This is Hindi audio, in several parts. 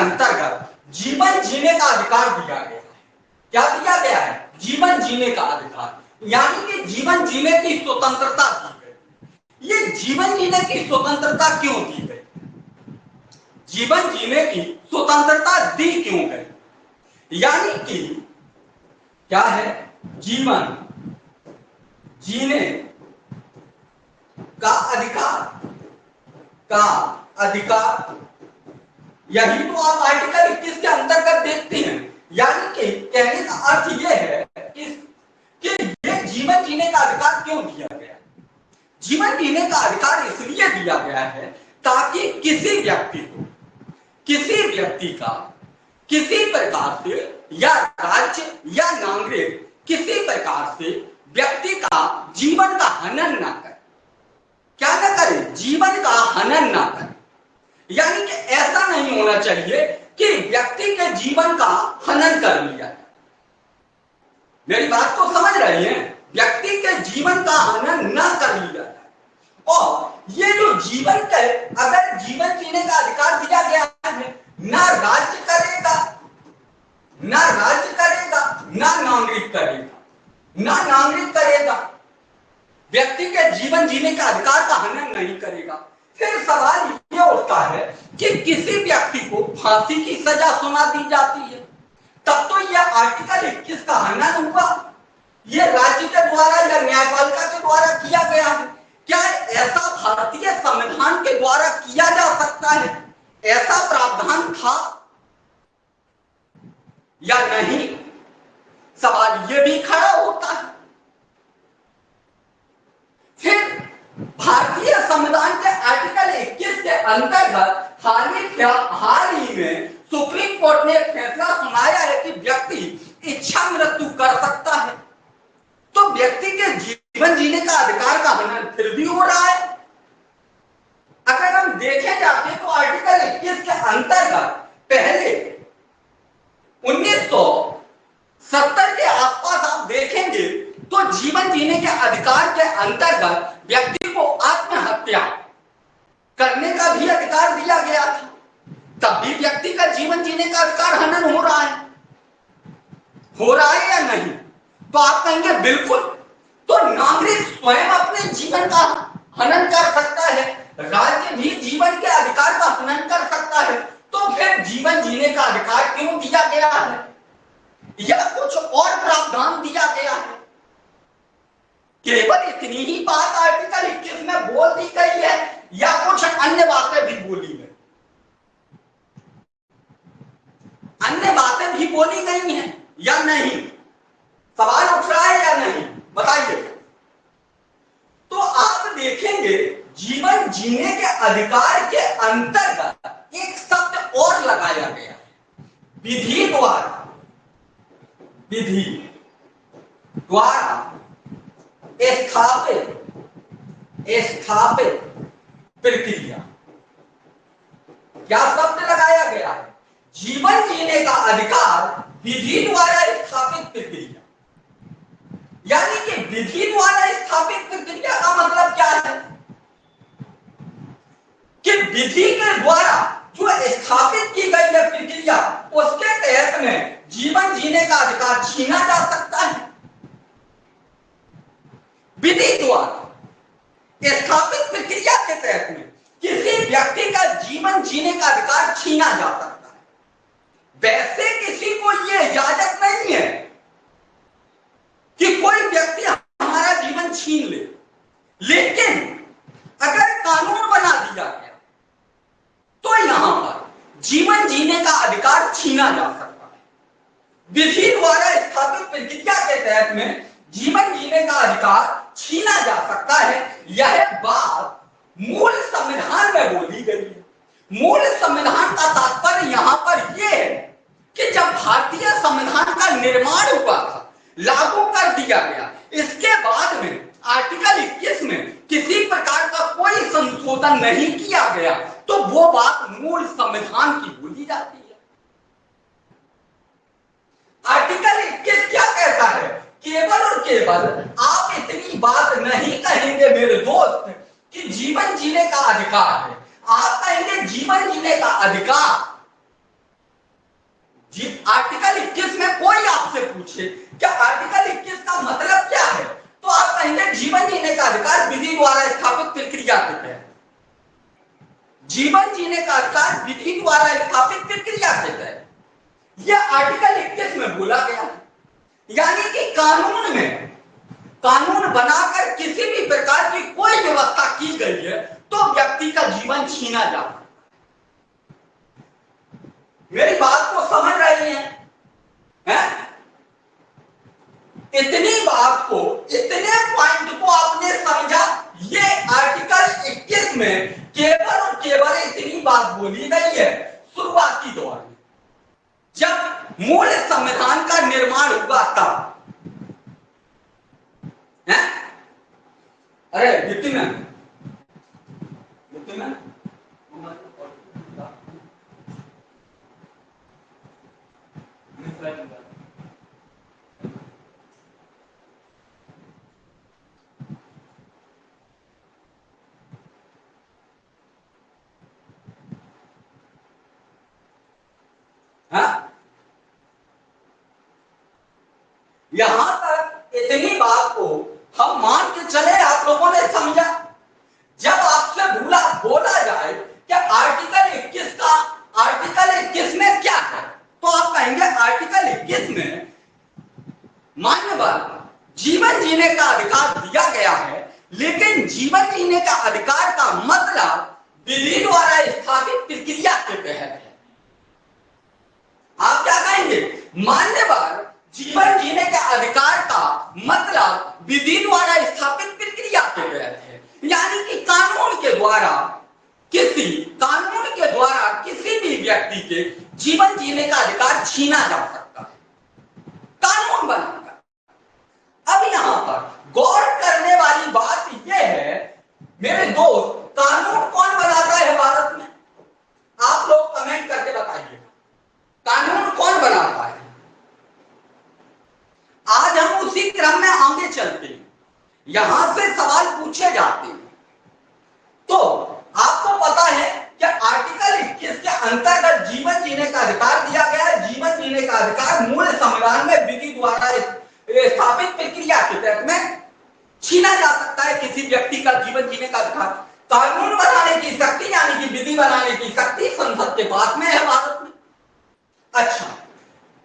अंतर्गत जीवन जीने का अधिकार दिया गया है। क्या दिया गया है? जीवन जीने का अधिकार, यानी कि जीवन जीने की स्वतंत्रता दी गई। ये जीवन जीने की स्वतंत्रता क्यों दी गई? जीवन जीने की स्वतंत्रता दी क्यों गई? यानी कि क्या है? जीवन जीने का अधिकार, यही तो आप आर्टिकल 21 के अंतर्गत देखते हैं। यानी कि कहने का अर्थ यह है कि ये जीवन जीने का अधिकार क्यों दिया गया? जीवन जीने का अधिकार इसलिए दिया गया है ताकि किसी व्यक्ति का किसी प्रकार से, या राज्य या नागरिक किसी प्रकार से व्यक्ति का जीवन का हनन ना करे। क्या ना करे? जीवन का हनन ना करे। यानी कि ऐसा नहीं होना चाहिए कि व्यक्ति के जीवन का हनन कर लिया जाए। मेरी बात को समझ रहे हैं? व्यक्ति के जीवन का हनन न कर लिया जाए। और ये जो जीवन के, अगर जीवन जीने का अधिकार दिया गया है, ना राज्य करेगा, ना नागरिक करेगा, व्यक्ति के जीवन जीने का अधिकार का हनन नहीं करेगा। फिर सवाल ये उठता है कि किसी व्यक्ति को फांसी की सजा सुना दी जाती है, तब तो यह आर्टिकल 21 का हनन हुआ। यह राज्य के द्वारा या न्यायपालिका के द्वारा किया गया है। क्या ऐसा भारतीय संविधान के द्वारा किया जा सकता है? ऐसा प्रावधान था या नहीं? सवाल यह भी खड़ा होता है। फिर भारतीय संविधान के आर्टिकल 21 के अंतर्गत हाल ही में सुप्रीम कोर्ट ने एक फैसला सुनाया है कि व्यक्ति इच्छा मृत्यु कर सकता है। तो व्यक्ति के जीवन जीने का अधिकार का हनन फिर भी हो रहा है। अगर हम देखे जाते तो आर्टिकल 21 के अंतर्गत पहले 1970 के आसपास आप देखेंगे तो जीवन जीने के अधिकार के अंतर्गत व्यक्ति को आत्महत्या करने का भी अधिकार दिया गया था। तब भी व्यक्ति का जीवन जीने का अधिकार हनन हो रहा है या नहीं? तो आप कहेंगे बिल्कुल। तो नागरिक स्वयं अपने जीवन का हनन कर सकता है, राज्य भी जीवन के अधिकार का हनन कर सकता है। तो फिर जीवन जीने का अधिकार क्यों दिया गया है? या कुछ और प्रावधान दिया गया है? केवल इतनी ही बात आर्टिकल 21 में बोल दी गई है या कुछ अन्य बातें भी बोली गई? अन्य बातें भी बोली गई हैं या नहीं? सवाल उठ रहा है या नहीं? बताइए। तो आप देखेंगे जीवन जीने के अधिकार के अंतर्गत एक शब्द और लगाया गया है, विधि द्वारा स्थापित प्रक्रिया। क्या शब्द लगाया गया है? जीवन जीने का अधिकार विधि द्वारा स्थापित प्रक्रिया। यानी कि विधि द्वारा स्थापित प्रक्रिया का मतलब क्या है? कि विधि के द्वारा जो स्थापित की गई है प्रक्रिया, उसके तहत में जीवन जीने का अधिकार छीना जा सकता है। विधि द्वारा स्थापित प्रक्रिया के तहत में किसी व्यक्ति का जीवन जीने का अधिकार छीना जा सकता है। वैसे किसी को यह इजाजत नहीं है कि कोई व्यक्ति हमारा जीवन छीन ले, लेकिन अगर कानून बना दिया गया तो यहां पर जीवन जीने का अधिकार छीना जा सकता है। विधि द्वारा स्थापित प्रक्रिया के तहत में जीवन जीने का अधिकार छीना जा सकता है। यह बात मूल संविधान में बोली गई है। मूल संविधान का तात्पर्य यहां पर यह है कि जब भारतीय संविधान का निर्माण हुआ था, लागू कर दिया गया, इसके बाद में आर्टिकल 21 में किसी प्रकार का कोई संशोधन नहीं किया गया, तो वो बात मूल संविधान की बोली जाती है। आर्टिकल 21 क्या कहता है? केवल और केवल आप इतनी बात नहीं कहेंगे मेरे दोस्त कि जीवन जीने का अधिकार है, आप कहेंगे जीवन जीने का अधिकार पूछे क्या आर्टिकल 21 का मतलब क्या है, तो आप कहेंगे जीवन जीने का अधिकार विधि द्वारा स्थापित प्रक्रिया के तहत। जीवन जीने का अधिकार विधि द्वारा स्थापित प्रक्रिया के तहत यह आर्टिकल 21 में बोला गया है। यानी कि कानून में, कानून बनाकर किसी भी प्रकार की कोई व्यवस्था की गई है तो व्यक्ति का जीवन छीना जा सकता है। मेरी बात को समझ रहे हैं? इतनी बात को, इतने पॉइंट को आपने समझा। ये आर्टिकल 21 में केवल और केवल इतनी बात बोली गई है शुरुआती दौर में, जब मूल संविधान का निर्माण हुआ तब। अरे विपिन यहां तक इतनी बात को हम मान के चले, आप लोगों ने समझा। जब आपसे बोला जाए कि आर्टिकल 21 का, आर्टिकल 21 में क्या है, तो आप कहेंगे आर्टिकल 21 में मानव जीवन जीने का अधिकार दिया गया है, लेकिन जीवन जीने का अधिकार का मतलब विधि द्वारा स्थापित प्रक्रिया के तहत है। आप क्या कहेंगे? मान्यवर जीवन जीने के अधिकार का मतलब विधि द्वारा स्थापित प्रक्रिया के तहत है, यानी कि कानून के द्वारा किसी भी व्यक्ति के जीवन जीने का अधिकार छीना जा सकता है कानून बनाकर। अब यहां पर गौर करने वाली बात यह है मेरे दोस्त, कानून कौन बनाता है भारत में? आप लोग कमेंट करके बताइए, कानून कौन बनाता है? आज हम उसी क्रम में आगे चलते हैं, यहां से सवाल पूछे जाते हैं। तो आपको पता है कि आर्टिकल 21 के अंतर्गत जीवन जीने का अधिकार दिया गया है। जीवन जीने का अधिकार मूल संविधान में विधि द्वारा स्थापित प्रक्रिया के तहत में छीना जा सकता है किसी व्यक्ति का जीवन जीने का अधिकार। कानून बनाने की शक्ति यानी कि विधि बनाने की शक्ति संसद के पास में है भारत में। अच्छा,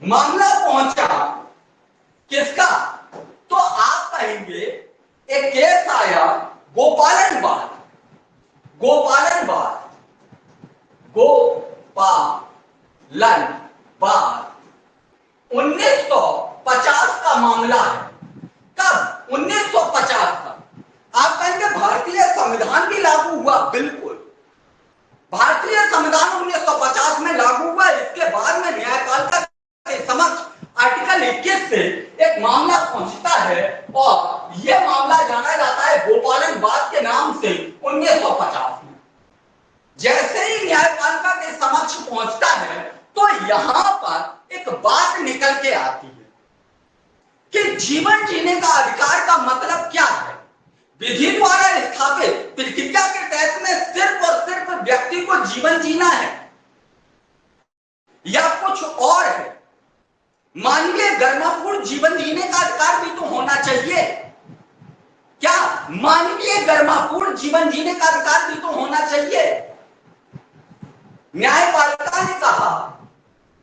मामला पहुंचा किसका? तो आप कहेंगे एक केस आया गोपालन बाद 1950 का मामला है। कब? 1950 का। आप कहेंगे भारतीय संविधान भी लागू हुआ। बिल्कुल, भारतीय संविधान 1950 में लागू हुआ। इसके बाद में न्यायपालिका के समक्ष आर्टिकल 21 से एक मामला पहुंचता है और यह मामला जाना जाता है गोपालन बाद के नाम से 1950 में। जैसे ही न्यायपालिका के समक्ष पहुंचता है तो यहां पर एक बात निकल के आती है कि जीवन जीने का अधिकार का मतलब क्या है। विधि द्वारा स्थापित प्रक्रिया के तहत में सिर्फ और सिर्फ व्यक्ति को जीवन जीना है या कुछ और है? मानवीय गर्मापूर्ण जीवन जीने का अधिकार भी तो होना चाहिए। क्या मानवीय गर्मापूर्ण जीवन जीने का अधिकार भी तो होना चाहिए? न्यायपालिका ने कहा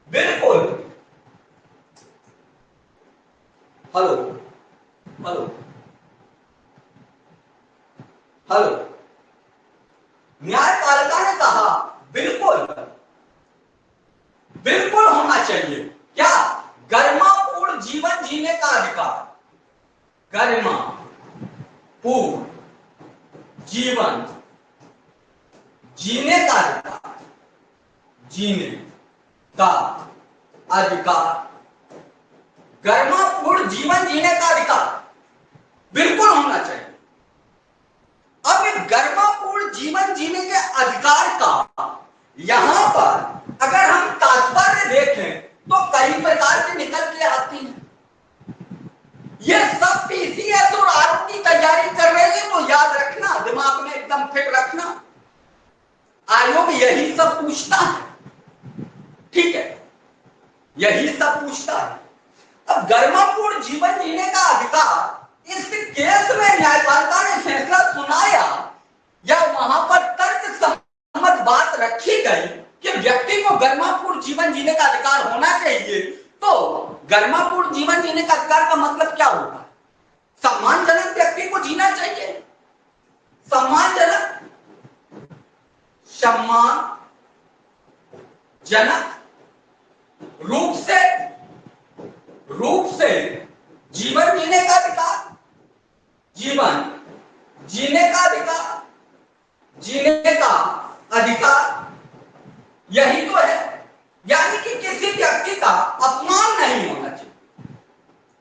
बिल्कुल। हेलो हेलो हेलो, न्यायपालिका ने कहा बिल्कुल बिल्कुल होना चाहिए। क्या? गर्मापूर्ण जीवन जीने का अधिकार, गर्मापूर्ण जीवन जीने का अधिकार, जीने का अधिकार, गर्मापूर्ण जीवन जीने का अधिकार बिल्कुल होना चाहिए। अब गर्मापूर्ण जीवन जीने के अधिकार का यहां पर अगर हम तात्पर्य देखें तो कई प्रकार के निकल के आती हैं। ये सब पीसीएस और आरओ की तैयारी कर रहे हैं तो याद रखना, दिमाग में एकदम फिट रखना, आयोग यही सब पूछता है। ठीक है, यही सब पूछता है। गरिमापूर्ण जीवन जीने का अधिकार, इस केस में न्यायपालिका ने फैसला सुनाया या वहां पर तर्क सम्मत बात रखी गई कि व्यक्ति को गरिमापूर्ण जीवन जीने का अधिकार होना चाहिए, तो गरिमापूर्ण जीवन जीने का अधिकार का मतलब क्या होता है? सम्मानजनक व्यक्ति को जीना चाहिए, सम्मानजनक रूप से जीवन जीने का अधिकार, जीवन जीने का अधिकार, जीने का अधिकार, यही तो है। यानी कि किसी व्यक्ति का अपमान नहीं होना चाहिए।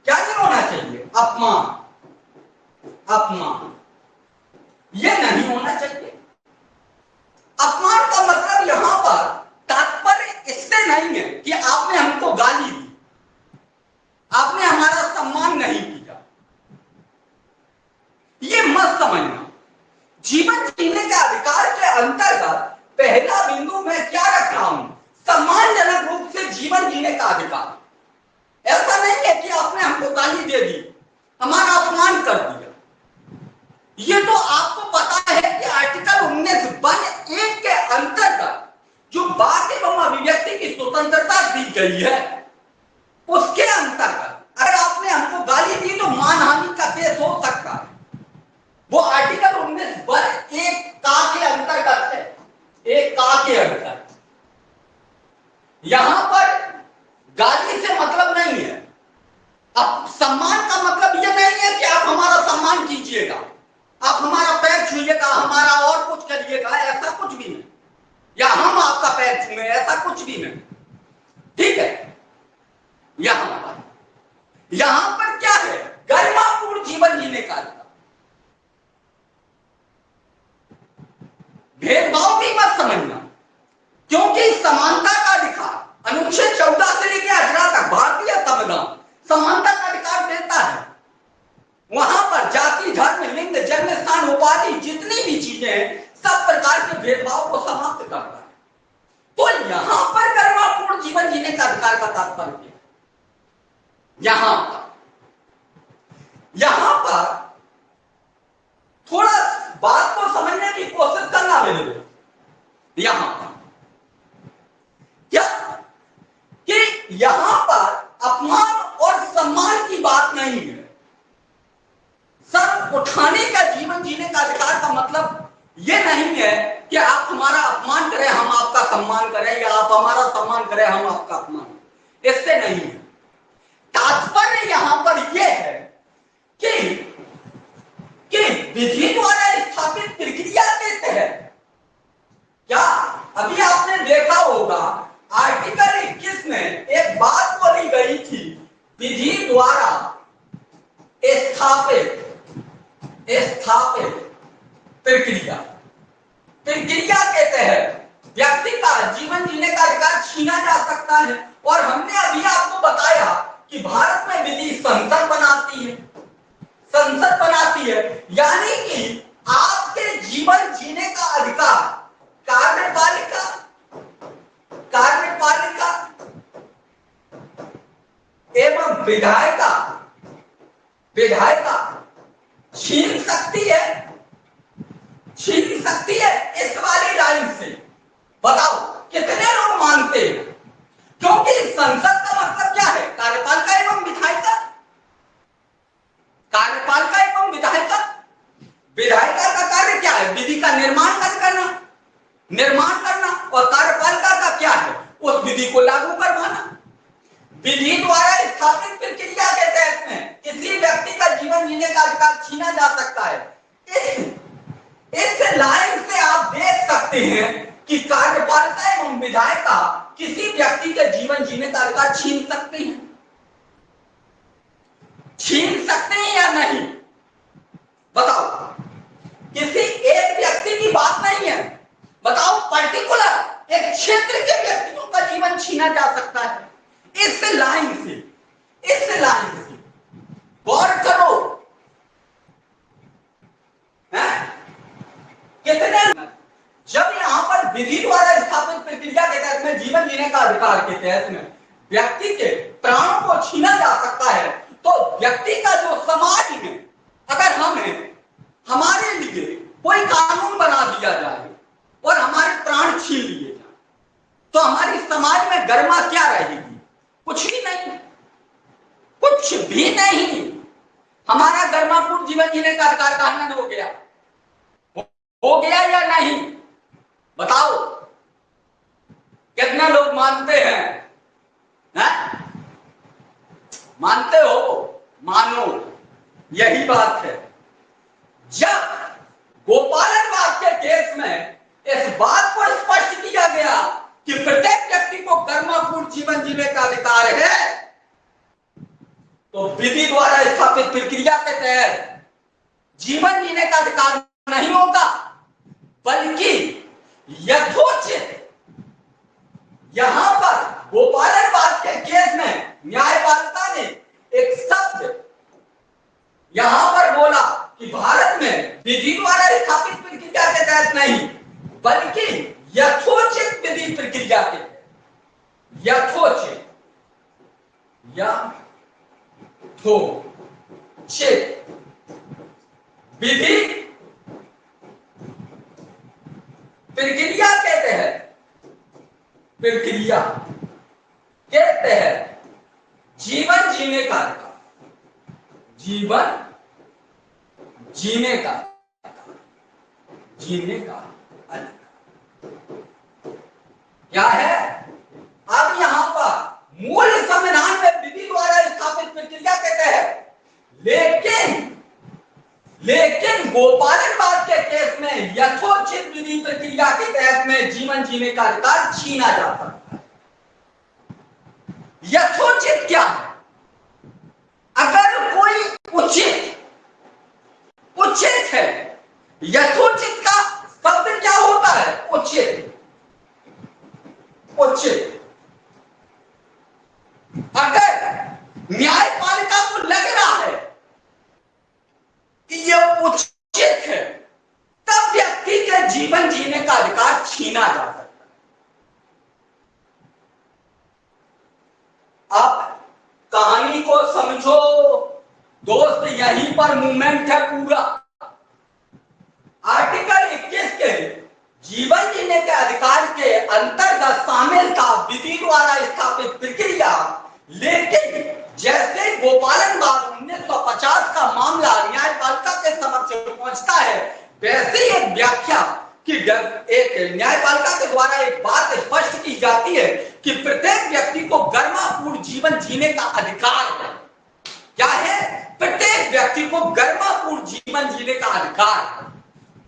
क्या नहीं होना चाहिए? अपमान, अपमान यह नहीं होना चाहिए। अपमान का मतलब यहां पर तात्पर्य इससे नहीं है कि आपने हमको गाली दी, आपने हमारा सम्मान नहीं किया, ये मत समझना। जीवन जीने के अधिकार के अंतर्गत पहला बिंदु मैं क्या रख रहा हूं? सम्मानजनक रूप से जीवन जीने का अधिकार। ऐसा नहीं है कि आपने हमको गाली दे दी, हमारा अपमान कर दिया। ये तो आपको पता है कि आर्टिकल 19(1) के अंतर्गत जो वाक एवं अभिव्यक्ति की स्वतंत्रता दी गई है, उसके अंतर्गत अगर आपने हमको गाली दी तो मानहानि का केस हो सकता है। वो आर्टिकल 19(1) का के अंतर्गत है, एक का के अंतर्गत। यहां पर गाली से मतलब नहीं है। अब सम्मान का मतलब यह नहीं है कि आप हमारा सम्मान कीजिएगा, आप हमारा पैर छूइएगा, हमारा और कुछ करिएगा, ऐसा कुछ भी नहीं, या हम आपका पैर छूए, ऐसा कुछ भी नहीं। ठीक है? यहां पर क्या है? गरिमापूर्ण जीवन जीने का अधिकार। भेदभाव भी मत समझना, क्योंकि समानता का अधिकार अनुच्छेद 14 से लेकर 18 तक भारतीय संविधान समानता का अधिकार देता है। वहां पर जाति, धर्म, लिंग, जन्म स्थान, उपाधि, जितनी भी चीजें हैं, सब प्रकार के भेदभाव को समाप्त करता है। तो यहां पर गरिमापूर्ण जीवन जीने का अधिकार का तात्पर्य क्या है? यहां पर थोड़ा बात को समझने की कोशिश करना मेरे दोस्त। यहां पर क्या कि यहां पर अपमान और सम्मान की बात नहीं है। सर उठाने का जीवन जीने का अधिकार का मतलब यह नहीं है कि आप हमारा अपमान करें, हम आपका सम्मान करें, या आप हमारा सम्मान करें, हम आपका अपमान। इससे नहीं है। तात्पर्य यहां पर यह है कि विधि द्वारा स्थापित प्रक्रिया के तहत, क्या अभी आपने देखा होगा आर्टिकल 21 में एक बात बोली गई थी, विधि द्वारा स्थापित प्रक्रिया के तहत व्यक्ति का जीवन जीने का अधिकार छीना जा सकता है। और हमने अभी आपको बताया कि भारत में विधि संसद बनाती है, यानी कि आपके जीवन जीने का अधिकार कार्यपालिका एवं विधायिका छीन सकती है इस वाली लाइन से। बताओ कितने लोग मानते हैं? क्योंकि संसद का मतलब क्या है? कार्यपालिका एवं विधायिका। कार्यपालिका एवं विधायिका का कार्य क्या है? विधि का निर्माण करना, और कार्यपालिका का क्या है? उस विधि को लागू करवाना। विधि द्वारा स्थापित प्रक्रिया के तहत में किसी व्यक्ति का जीवन जीने का अधिकार छीना जा सकता है। इस लाइन से आप देख सकते हैं कि कार्यपालिका एवं विधायिका किसी व्यक्ति के जीवन जीने का अधिकार छीन सकते हैं या नहीं? बताओ। किसी एक व्यक्ति की बात नहीं है, बताओ पर्टिकुलर एक क्षेत्र के व्यक्तियों का जीवन छीना जा सकता है। इस लाइन से गौर करो। कितने जब यहां पर विधि द्वारा स्थापित प्रक्रिया के तहत में जीवन जीने का अधिकार के तहत में व्यक्ति के प्राणों को छीना जा सकता है, तो व्यक्ति का जो समाज में अगर हमें हमारे लिए कोई कानून बना दिया जाए और हमारे प्राण छीन लिए जाए, तो हमारी समाज में गरिमा क्या रहेगी? कुछ भी नहीं, कुछ भी नहीं। हमारा गरिमापूर्ण जीवन जीने का अधिकार कहां हो गया? हो गया या नहीं? बताओ, कितने लोग मानते हैं? मानते हो? मानो, यही बात है। जब गोपालनवाद के केस में इस बात को स्पष्ट किया गया कि प्रत्येक व्यक्ति को गरिमापूर्ण जीवन जीने का अधिकार है, तो विधि द्वारा स्थापित प्रक्रिया के तहत जीवन जीने का अधिकार नहीं होगा, बल्कि यथोचित यहां पर गोपालनवाद के केस में न्यायपालिका ने एक शब्द यहां पर बोला कि भारत में विधि द्वारा स्थापित प्रक्रिया के तहत नहीं, बल्कि यथोचित विधि प्रक्रिया के तहत, यथोचित विधि प्रक्रिया के तहत, प्रक्रिया के तहत जीवन जीने का अधिकार, जीवन जीने का अधिकार क्या है? अब यहां पर मूल संविधान में विधि द्वारा स्थापित प्रक्रिया के तहत, लेकिन गोपालनवाद के केस में यथोचित विधि प्रक्रिया के तहत में जीवन जीने का अधिकार छीना जा सकता है। यथोचित क्या है? अगर कोई उचित है, यथोचित का शब्द क्या होता है? उचित। अगर न्यायपालिका को लग रहा है कि यह उचित है, तब व्यक्ति के जीवन जीने का अधिकार छीना जा सकता है। अब कहानी को समझो दोस्त, यहीं पर मूवमेंट है पूरा। आर्टिकल 21 के जीवन जीने के अधिकार के अंतर्गत शामिल था विधि द्वारा स्थापित प्रक्रिया, लेकिन जैसे गोपालनवाद 1950 का मामला न्यायपालिका के समक्ष पहुंचता है, वैसे एक व्याख्या कि एक न्यायपालिका के द्वारा एक बात स्पष्ट की जाती है कि प्रत्येक व्यक्ति को गरिमापूर्ण जीवन जीने का अधिकार है। क्या है? प्रत्येक व्यक्ति को गरिमापूर्ण जीवन जीने का अधिकार है।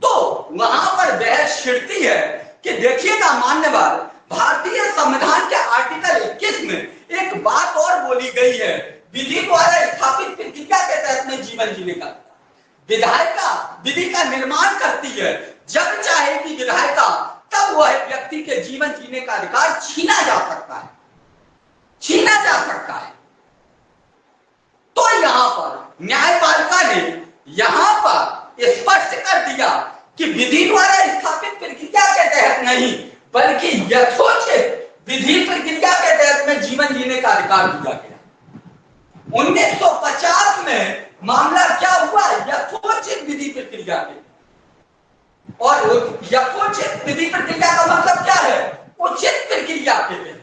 तो वहां पर बहस छिड़ती है कि देखिएगा मान्यवर, भारतीय संविधान के आर्टिकल 21 में एक बात और बोली गई है, विधि द्वारा स्थापित प्रक्रिया के तहत में जीवन जीने का। विधायिका विधि का निर्माण करती है, जब चाहेगी विधायिका तब वह व्यक्ति के जीवन जीने का अधिकार छीना जा सकता है, छीना जा सकता है। तो यहां पर न्यायपालिका ने यहां पर स्पष्ट कर दिया कि विधि द्वारा स्थापित प्रक्रिया के तहत नहीं, बल्कि यथोचित विधि प्रक्रिया के तहत में जीवन जीने का अधिकार दिया गया। 1950 में मामला क्या हुआ? यथोचित विधि प्रक्रिया के, और यथोचित विधि प्रक्रिया का मतलब क्या है? उचित प्रक्रिया के तहत।